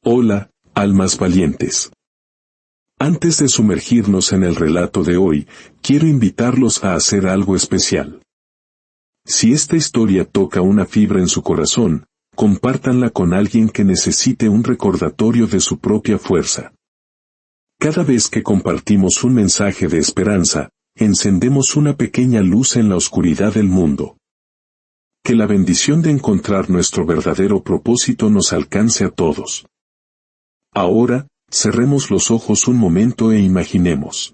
Hola, almas valientes. Antes de sumergirnos en el relato de hoy, quiero invitarlos a hacer algo especial. Si esta historia toca una fibra en su corazón, compártanla con alguien que necesite un recordatorio de su propia fuerza. Cada vez que compartimos un mensaje de esperanza, encendemos una pequeña luz en la oscuridad del mundo. Que la bendición de encontrar nuestro verdadero propósito nos alcance a todos. Ahora, cerremos los ojos un momento e imaginemos.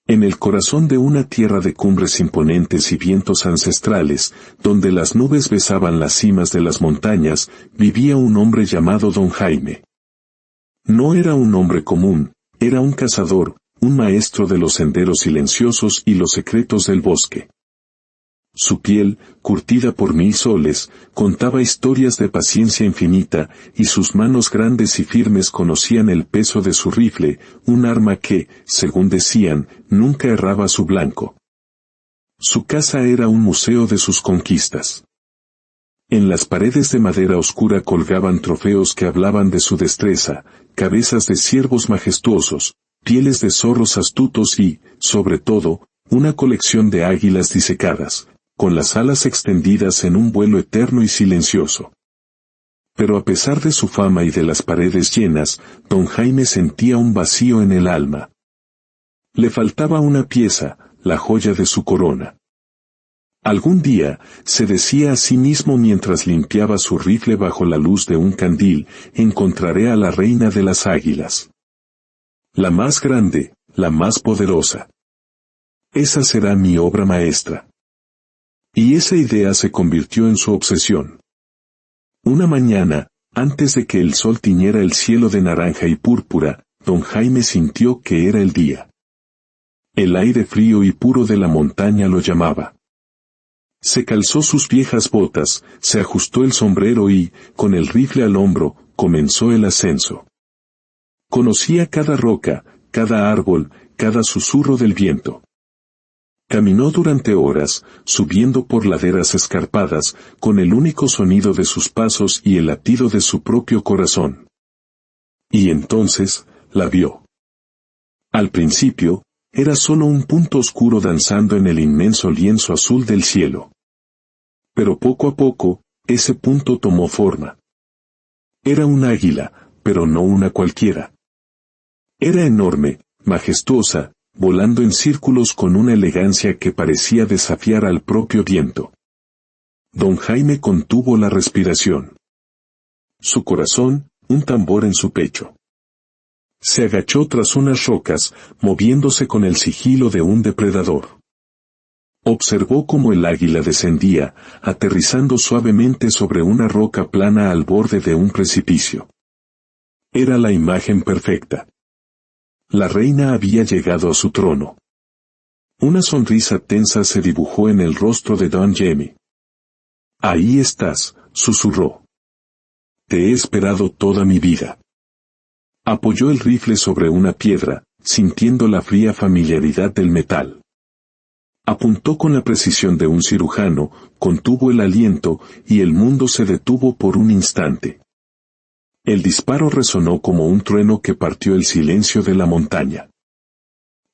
En el corazón de una tierra de cumbres imponentes y vientos ancestrales, donde las nubes besaban las cimas de las montañas, vivía un hombre llamado Don Jaime. No era un hombre común, era un cazador, un maestro de los senderos silenciosos y los secretos del bosque. Su piel, curtida por 1000 soles, contaba historias de paciencia infinita, y sus manos grandes y firmes conocían el peso de su rifle, un arma que, según decían, nunca erraba su blanco. Su casa era un museo de sus conquistas. En las paredes de madera oscura colgaban trofeos que hablaban de su destreza, cabezas de ciervos majestuosos, pieles de zorros astutos y, sobre todo, una colección de águilas disecadas, con las alas extendidas en un vuelo eterno y silencioso. Pero a pesar de su fama y de las paredes llenas, Don Jaime sentía un vacío en el alma. Le faltaba una pieza, la joya de su corona. Algún día, se decía a sí mismo mientras limpiaba su rifle bajo la luz de un candil, encontraré a la reina de las águilas. La más grande, la más poderosa. Esa será mi obra maestra. Y esa idea se convirtió en su obsesión. Una mañana, antes de que el sol tiñera el cielo de naranja y púrpura, Don Jaime sintió que era el día. El aire frío y puro de la montaña lo llamaba. Se calzó sus viejas botas, se ajustó el sombrero y, con el rifle al hombro, comenzó el ascenso. Conocía cada roca, cada árbol, cada susurro del viento. Caminó durante horas, subiendo por laderas escarpadas, con el único sonido de sus pasos y el latido de su propio corazón. Y entonces, la vio. Al principio, era solo un punto oscuro danzando en el inmenso lienzo azul del cielo. Pero poco a poco, ese punto tomó forma. Era un águila, pero no una cualquiera. Era enorme, majestuosa, volando en círculos con una elegancia que parecía desafiar al propio viento. Don Jaime contuvo la respiración. Su corazón, un tambor en su pecho. Se agachó tras unas rocas, moviéndose con el sigilo de un depredador. Observó cómo el águila descendía, aterrizando suavemente sobre una roca plana al borde de un precipicio. Era la imagen perfecta. La reina había llegado a su trono. Una sonrisa tensa se dibujó en el rostro de Don Jaime. Ahí estás, susurró. Te he esperado toda mi vida. Apoyó el rifle sobre una piedra, sintiendo la fría familiaridad del metal. Apuntó con la precisión de un cirujano, contuvo el aliento, y el mundo se detuvo por un instante. El disparo resonó como un trueno que partió el silencio de la montaña.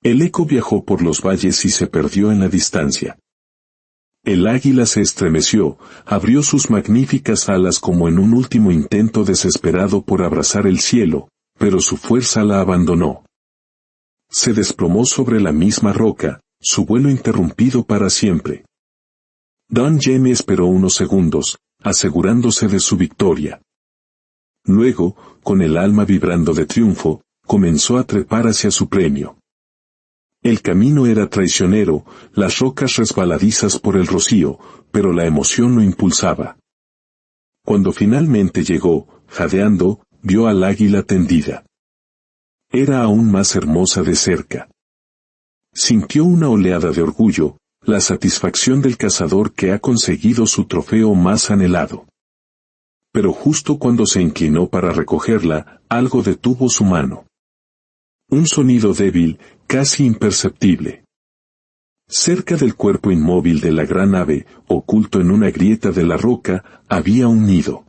El eco viajó por los valles y se perdió en la distancia. El águila se estremeció, abrió sus magníficas alas como en un último intento desesperado por abrazar el cielo, pero su fuerza la abandonó. Se desplomó sobre la misma roca, su vuelo interrumpido para siempre. Don Jaime esperó unos segundos, asegurándose de su victoria. Luego, con el alma vibrando de triunfo, comenzó a trepar hacia su premio. El camino era traicionero, las rocas resbaladizas por el rocío, pero la emoción lo impulsaba. Cuando finalmente llegó, jadeando, vio al águila tendida. Era aún más hermosa de cerca. Sintió una oleada de orgullo, la satisfacción del cazador que ha conseguido su trofeo más anhelado. Pero justo cuando se inclinó para recogerla, algo detuvo su mano. Un sonido débil, casi imperceptible. Cerca del cuerpo inmóvil de la gran ave, oculto en una grieta de la roca, había un nido.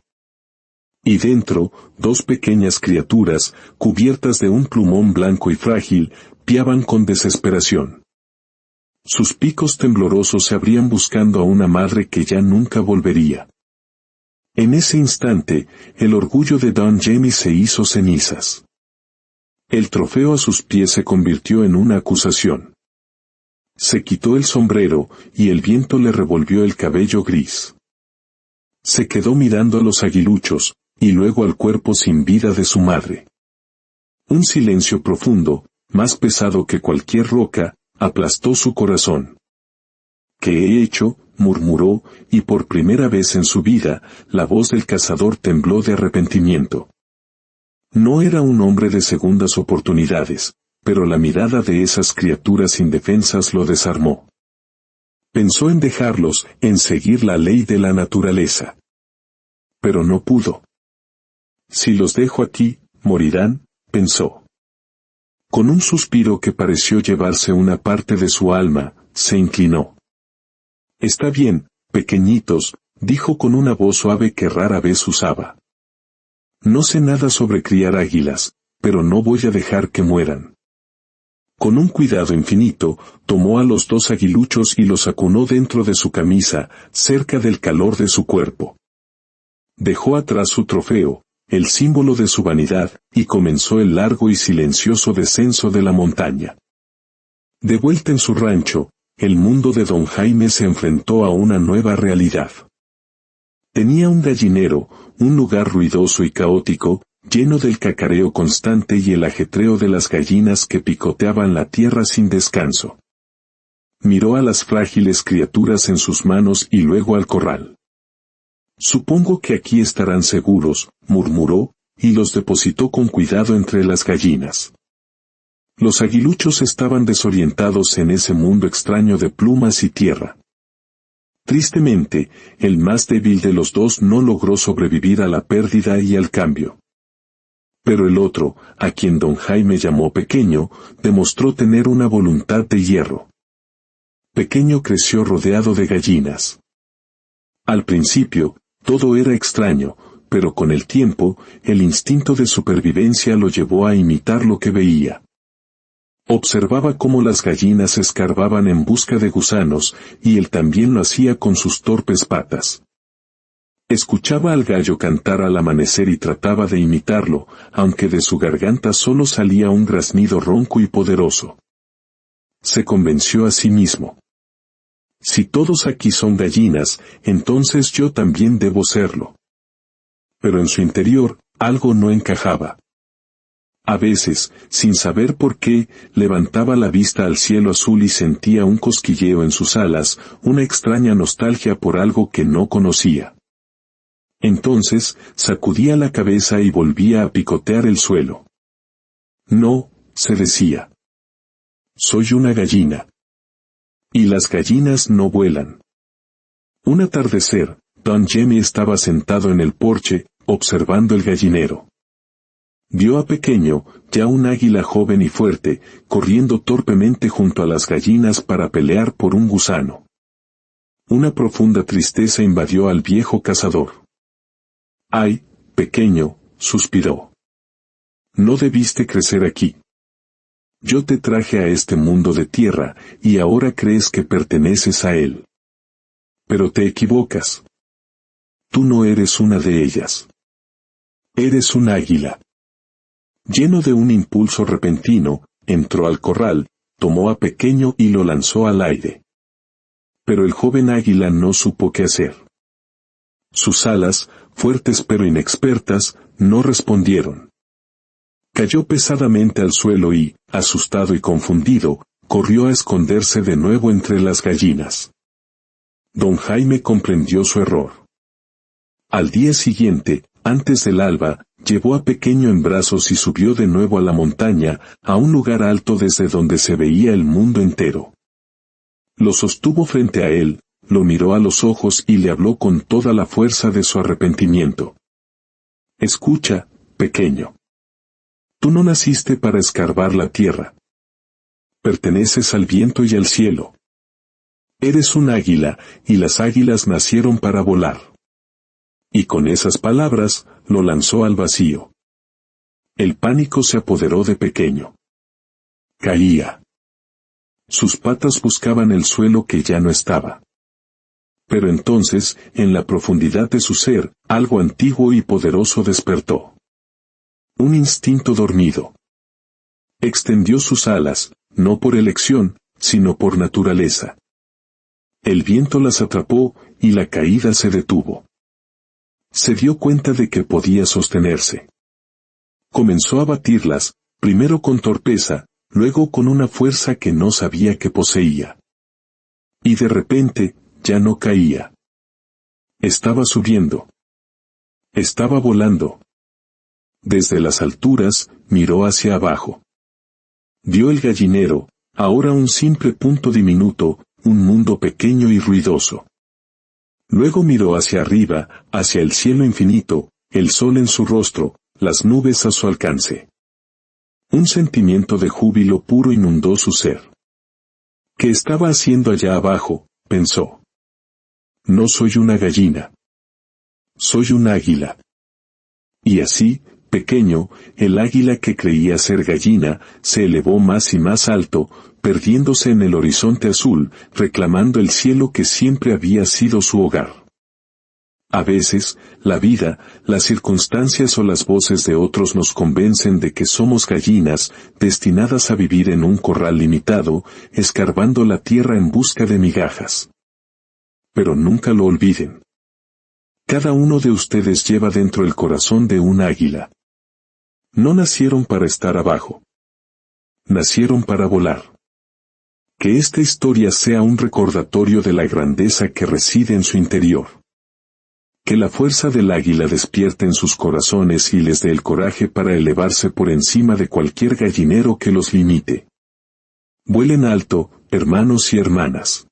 Y dentro, dos pequeñas criaturas, cubiertas de un plumón blanco y frágil, piaban con desesperación. Sus picos temblorosos se abrían buscando a una madre que ya nunca volvería. En ese instante, el orgullo de Don Jamie se hizo cenizas. El trofeo a sus pies se convirtió en una acusación. Se quitó el sombrero, y el viento le revolvió el cabello gris. Se quedó mirando a los aguiluchos, y luego al cuerpo sin vida de su madre. Un silencio profundo, más pesado que cualquier roca, aplastó su corazón. ¿Qué he hecho?, murmuró, y por primera vez en su vida, la voz del cazador tembló de arrepentimiento. No era un hombre de segundas oportunidades, pero la mirada de esas criaturas indefensas lo desarmó. Pensó en dejarlos, en seguir la ley de la naturaleza. Pero no pudo. Si los dejo aquí, morirán, pensó. Con un suspiro que pareció llevarse una parte de su alma, se inclinó. Está bien, pequeñitos, dijo con una voz suave que rara vez usaba. No sé nada sobre criar águilas, pero no voy a dejar que mueran. Con un cuidado infinito, tomó a los dos aguiluchos y los acunó dentro de su camisa, cerca del calor de su cuerpo. Dejó atrás su trofeo, el símbolo de su vanidad, y comenzó el largo y silencioso descenso de la montaña. De vuelta en su rancho, el mundo de Don Jaime se enfrentó a una nueva realidad. Tenía un gallinero, un lugar ruidoso y caótico, lleno del cacareo constante y el ajetreo de las gallinas que picoteaban la tierra sin descanso. Miró a las frágiles criaturas en sus manos y luego al corral. Supongo que aquí estarán seguros, murmuró, y los depositó con cuidado entre las gallinas. Los aguiluchos estaban desorientados en ese mundo extraño de plumas y tierra. Tristemente, el más débil de los dos no logró sobrevivir a la pérdida y al cambio. Pero el otro, a quien Don Jaime llamó Pequeño, demostró tener una voluntad de hierro. Pequeño creció rodeado de gallinas. Al principio, todo era extraño, pero con el tiempo, el instinto de supervivencia lo llevó a imitar lo que veía. Observaba cómo las gallinas escarbaban en busca de gusanos, y él también lo hacía con sus torpes patas. Escuchaba al gallo cantar al amanecer y trataba de imitarlo, aunque de su garganta solo salía un graznido ronco y poderoso. Se convenció a sí mismo. Si todos aquí son gallinas, entonces yo también debo serlo. Pero en su interior, algo no encajaba. A veces, sin saber por qué, levantaba la vista al cielo azul y sentía un cosquilleo en sus alas, una extraña nostalgia por algo que no conocía. Entonces, sacudía la cabeza y volvía a picotear el suelo. No, se decía. Soy una gallina. Y las gallinas no vuelan. Un atardecer, Don Jamie estaba sentado en el porche, observando el gallinero. Vio a Pequeño, ya un águila joven y fuerte, corriendo torpemente junto a las gallinas para pelear por un gusano. Una profunda tristeza invadió al viejo cazador. «Ay, Pequeño», suspiró. «No debiste crecer aquí. Yo te traje a este mundo de tierra, y ahora crees que perteneces a él. Pero te equivocas. Tú no eres una de ellas. Eres un águila». Lleno de un impulso repentino, entró al corral, tomó a Pequeño y lo lanzó al aire. Pero el joven águila no supo qué hacer. Sus alas, fuertes pero inexpertas, no respondieron. Cayó pesadamente al suelo y, asustado y confundido, corrió a esconderse de nuevo entre las gallinas. Don Jaime comprendió su error. Al día siguiente, antes del alba, llevó a Pequeño en brazos y subió de nuevo a la montaña, a un lugar alto desde donde se veía el mundo entero. Lo sostuvo frente a él, lo miró a los ojos y le habló con toda la fuerza de su arrepentimiento. «Escucha, Pequeño. Tú no naciste para escarbar la tierra. Perteneces al viento y al cielo. Eres un águila, y las águilas nacieron para volar. Y con esas palabras, lo lanzó al vacío. El pánico se apoderó de Pequeño. Caía. Sus patas buscaban el suelo que ya no estaba. Pero entonces, en la profundidad de su ser, algo antiguo y poderoso despertó. Un instinto dormido. Extendió sus alas, no por elección, sino por naturaleza. El viento las atrapó, y la caída se detuvo. Se dio cuenta de que podía sostenerse. Comenzó a batirlas, primero con torpeza, luego con una fuerza que no sabía que poseía. Y de repente, ya no caía. Estaba subiendo. Estaba volando. Desde las alturas, miró hacia abajo. Vio el gallinero, ahora un simple punto diminuto, un mundo pequeño y ruidoso. Luego miró hacia arriba, hacia el cielo infinito, el sol en su rostro, las nubes a su alcance. Un sentimiento de júbilo puro inundó su ser. ¿Qué estaba haciendo allá abajo?, pensó. No soy una gallina. Soy un águila. Y así, pequeño, el águila que creía ser gallina, se elevó más y más alto, perdiéndose en el horizonte azul, reclamando el cielo que siempre había sido su hogar. A veces, la vida, las circunstancias o las voces de otros nos convencen de que somos gallinas, destinadas a vivir en un corral limitado, escarbando la tierra en busca de migajas. Pero nunca lo olviden. Cada uno de ustedes lleva dentro el corazón de un águila. No nacieron para estar abajo. Nacieron para volar. Que esta historia sea un recordatorio de la grandeza que reside en su interior. Que la fuerza del águila despierte en sus corazones y les dé el coraje para elevarse por encima de cualquier gallinero que los limite. Vuelen alto, hermanos y hermanas.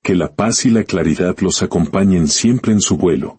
Que la paz y la claridad los acompañen siempre en su vuelo.